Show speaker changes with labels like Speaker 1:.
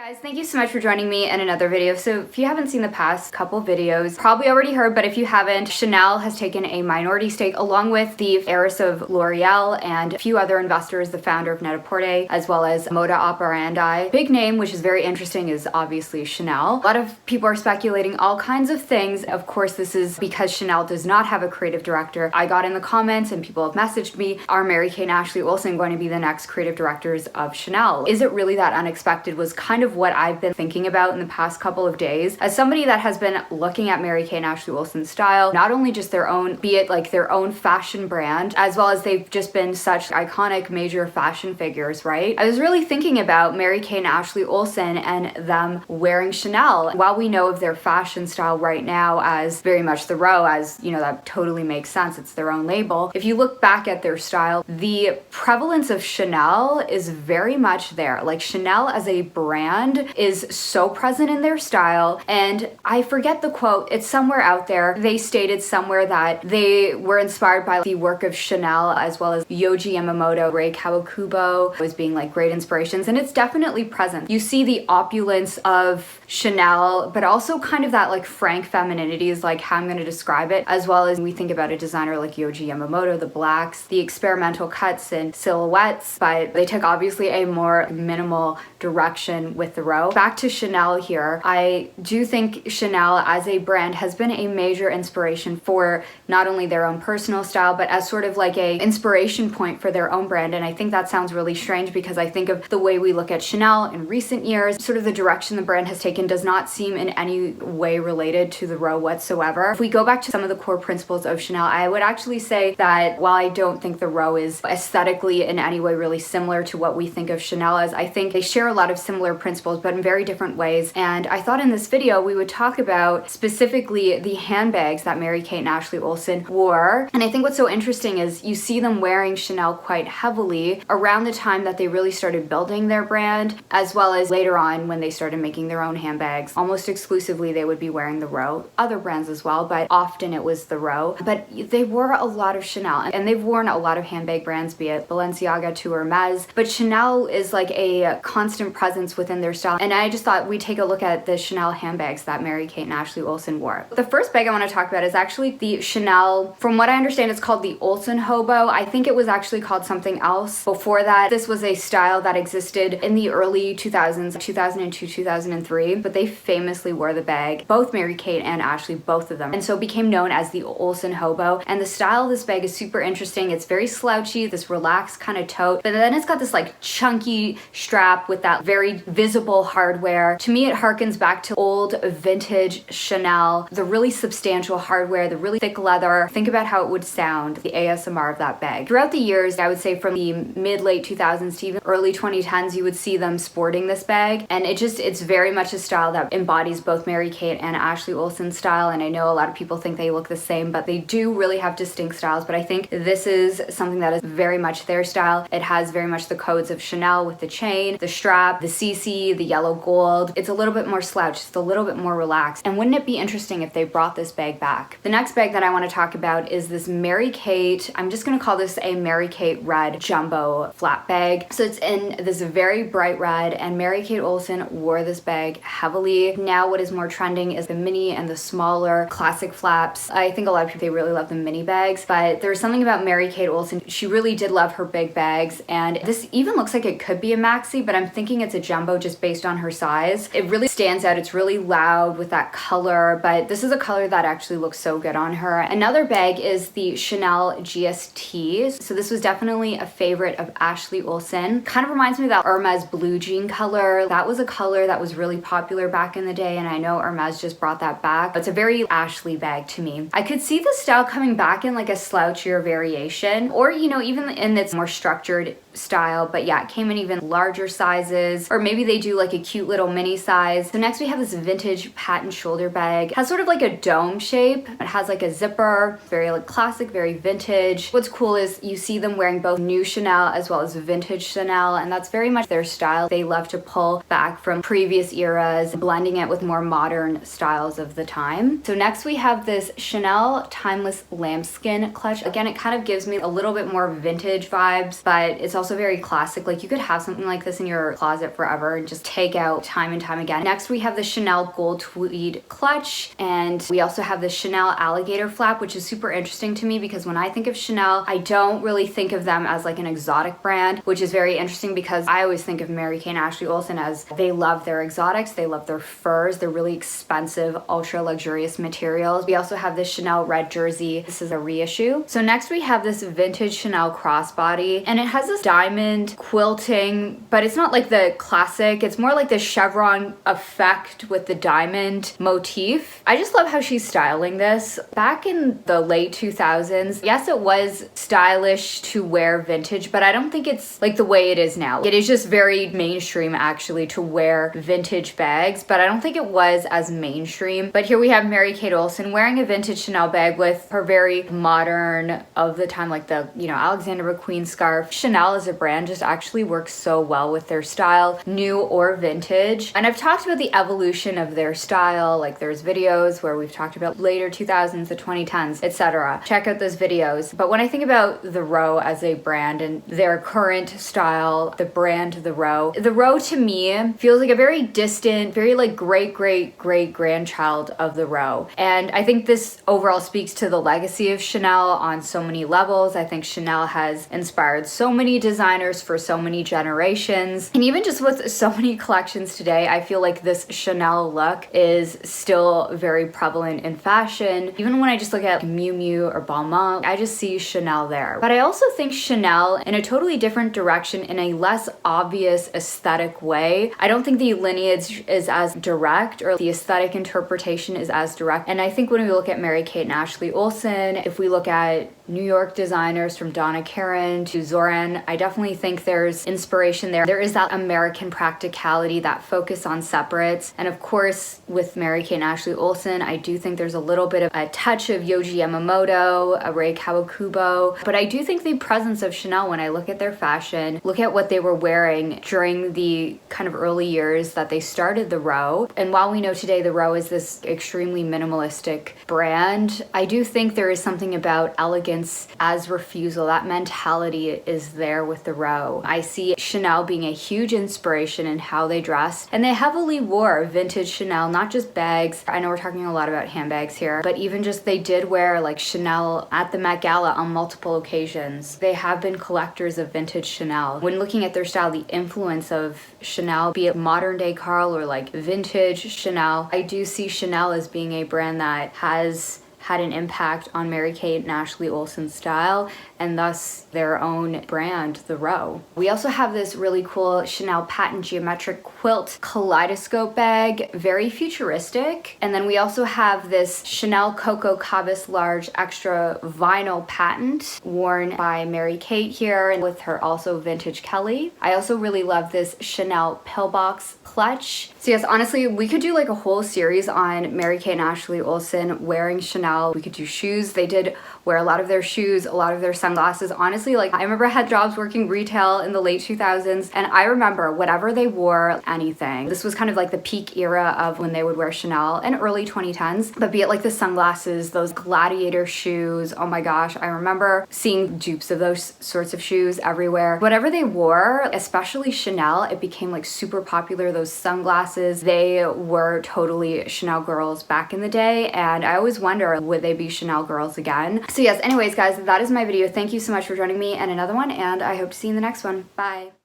Speaker 1: Guys, thank you so much for joining me in another video. So if you haven't seen the past couple videos, probably already heard, but if you haven't, Chanel has taken a minority stake along with the heiress of L'Oreal and a few other investors, the founder of Net-a-Porter, as well as Moda Operandi. Big name, which is very interesting, is obviously Chanel. A lot of people are speculating all kinds of things. Of course, this is because Chanel does not have a creative director. I got in the comments and people have messaged me, are Mary-Kate and Ashley Olsen going to be the next creative directors of Chanel? Is it really that unexpected? Was kind of what I've been thinking about in the past couple of days. As somebody that has been looking at Mary-Kate and Ashley Olsen's style, not only just their own, be it like their own fashion brand, as well as they've just been such iconic major fashion figures, right? I was really thinking about Mary-Kate and Ashley Olsen and them wearing Chanel. While we know of their fashion style right now as very much the row, as you know, that totally makes sense. It's their own label. If you look back at their style, the prevalence of Chanel is very much there. Like Chanel as a brand is so present in their style, and I forget the quote, it's somewhere out there. They stated somewhere that they were inspired by the work of Chanel as well as Yohji Yamamoto, Rei Kawakubo as being like great inspirations, and it's definitely present. You see the opulence of Chanel, but also kind of that like frank femininity is like how I'm going to describe it, as well as we think about a designer like Yohji Yamamoto, the blacks, the experimental cuts and silhouettes, but they took obviously a more minimal direction with the row. Back to Chanel here, I do think Chanel as a brand has been a major inspiration for not only their own personal style, but as sort of like a inspiration point for their own brand. And I think that sounds really strange because I think of the way we look at Chanel in recent years, sort of the direction the brand has taken does not seem in any way related to the row whatsoever. If we go back to some of the core principles of Chanel, I would actually say that while I don't think the row is aesthetically in any way really similar to what we think of Chanel as, I think they share a lot of similar principles, but in very different ways. And I thought in this video we would talk about specifically the handbags that Mary-Kate and Ashley Olsen wore. And I think what's so interesting is you see them wearing Chanel quite heavily around the time that they really started building their brand, as well as later on when they started making their own handbags. Almost exclusively they would be wearing the row, other brands as well, but often it was the row. But they wore a lot of Chanel, and they've worn a lot of handbag brands, be it Balenciaga to Hermes, but Chanel is like a constant presence within their style. And I just thought we'd take a look at the Chanel handbags that Mary-Kate and Ashley Olsen wore. The first bag I want to talk about is actually the Chanel, from what I understand it's called the Olsen Hobo. I think it was actually called something else before that. This was a style that existed in the early 2000s, 2002, 2003, but they famously wore the bag, both Mary-Kate and Ashley, both of them, and so became known as the Olsen Hobo. And the style of this bag is super interesting. It's very slouchy, this relaxed kind of tote, but then it's got this like chunky strap with that very visible hardware. To me, it harkens back to old vintage Chanel, the really substantial hardware, the really thick leather. Think about how it would sound, the ASMR of that bag. Throughout the years, I would say from the mid-late 2000s to even early 2010s, you would see them sporting this bag, and it's very much a style that embodies both Mary-Kate and Ashley Olsen's style. And I know a lot of people think they look the same, but they do really have distinct styles. But I think this is something that is very much their style. It has very much the codes of Chanel with the chain, the strap, the CC, the yellow gold. It's a little bit more slouched, it's a little bit more relaxed. And wouldn't it be interesting if they brought this bag back? The next bag that I want to talk about is this Mary-Kate, I'm just going to call this a Mary-Kate red jumbo flap bag. So it's in this very bright red, and Mary-Kate Olsen wore this bag heavily. Now what is more trending is the mini and the smaller classic flaps. I think a lot of people, they really love the mini bags, but there's something about Mary-Kate Olsen. She really did love her big bags, and this even looks like it could be a maxi, but I'm thinking it's a jumbo just based on her size. It really stands out. It's really loud with that color, but this is a color that actually looks so good on her. Another bag is the Chanel GST. So this was definitely a favorite of Ashley Olsen. Kind of reminds me of that Hermes blue jean color. That was a color that was really popular back in the day, and I know Hermes just brought that back. It's a very Ashley bag to me. I could see the style coming back in like a slouchier variation, or you know, even in its more structured style, but yeah, it came in even larger sizes, or maybe they do like a cute little mini size. So next we have this vintage patent shoulder bag. It has sort of like a dome shape. It has like a zipper, very like classic, very vintage. What's cool is you see them wearing both new Chanel as well as vintage Chanel, and that's very much their style. They love to pull back from previous eras, blending it with more modern styles of the time. So next we have this Chanel Timeless Lambskin clutch. Again, it kind of gives me a little bit more vintage vibes, but it's also very classic. Like you could have something like this in your closet forever and just just take out time and time again. Next, we have the Chanel gold tweed clutch, and we also have the Chanel alligator flap, which is super interesting to me because when I think of Chanel, I don't really think of them as like an exotic brand, which is very interesting because I always think of Mary-Kate and Ashley Olsen as they love their exotics, they love their furs, they're really expensive, ultra luxurious materials. We also have this Chanel red jersey. This is a reissue. So next we have this vintage Chanel crossbody, and it has this diamond quilting, but it's not like the classic, it's more like the chevron effect with the diamond motif. I just love how she's styling this. Back in the late 2000s, yes, it was stylish to wear vintage, but I don't think it's like the way it is now. It is just very mainstream actually to wear vintage bags, but I don't think it was as mainstream. But here we have Mary-Kate Olsen wearing a vintage Chanel bag with her very modern of the time, like the, you know, Alexander McQueen scarf. Chanel as a brand just actually works so well with their style, new or vintage. And I've talked about the evolution of their style, like there's videos where we've talked about later 2000s, the 2010s, etc. Check out those videos. But when I think about the Row as a brand and their current style, the brand The Row to me feels like a very distant, very like great grandchild of the Row. And I think this overall speaks to the legacy of Chanel on so many levels. I think Chanel has inspired so many designers for so many generations. And even just with so many collections today, I feel like this Chanel look is still very prevalent in fashion. Even when I just look at Miu Miu or Balmain, I just see Chanel there. But I also think Chanel in a totally different direction, in a less obvious aesthetic way. I don't think the lineage is as direct, or the aesthetic interpretation is as direct. And I think when we look at Mary-Kate and Ashley Olsen, if we look at New York designers from Donna Karan to Zoran, I definitely think there's inspiration there. There is that American practicality, that focus on separates. And of course, with Mary-Kate and Ashley Olsen, I do think there's a little bit of a touch of Yohji Yamamoto, a Rei Kawakubo. But I do think the presence of Chanel, when I look at their fashion, look at what they were wearing during the kind of early years that they started the Row. And while we know today the Row is this extremely minimalistic brand, I do think there is something about elegance as refusal. That mentality is there with the Row. I see Chanel being a huge inspiration in how they dress, and they heavily wore vintage Chanel, not just bags. I know we're talking a lot about handbags here, but even just they did wear like Chanel at the Met Gala on multiple occasions. They have been collectors of vintage Chanel. When looking at their style, the influence of Chanel, be it modern day Carl or like vintage Chanel, I do see Chanel as being a brand that has had an impact on Mary-Kate and Ashley Olsen's style, and thus their own brand, The Row. We also have this really cool Chanel patent geometric quilt kaleidoscope bag, very futuristic. And then we also have this Chanel Coco Cabas large extra vinyl patent worn by Mary-Kate here, and with her also vintage Kelly. I also really love this Chanel pillbox clutch. So yes, honestly, we could do like a whole series on Mary-Kate and Ashley Olsen wearing Chanel. We could do shoes. They did wear a lot of their shoes, a lot of their sunglasses. Honestly, like I remember I had jobs working retail in the late 2000s, and I remember whatever they wore, anything. This was kind of like the peak era of when they would wear Chanel, and early 2010s. But be it like the sunglasses, those gladiator shoes, oh my gosh, I remember seeing dupes of those sorts of shoes everywhere. Whatever they wore, especially Chanel, it became like super popular. Those sunglasses, they were totally Chanel girls back in the day, and I always wonder, would they be Chanel girls again? So yes, anyways guys, that is my video. Thank you so much for joining me in another one, and I hope to see you in the next one. Bye.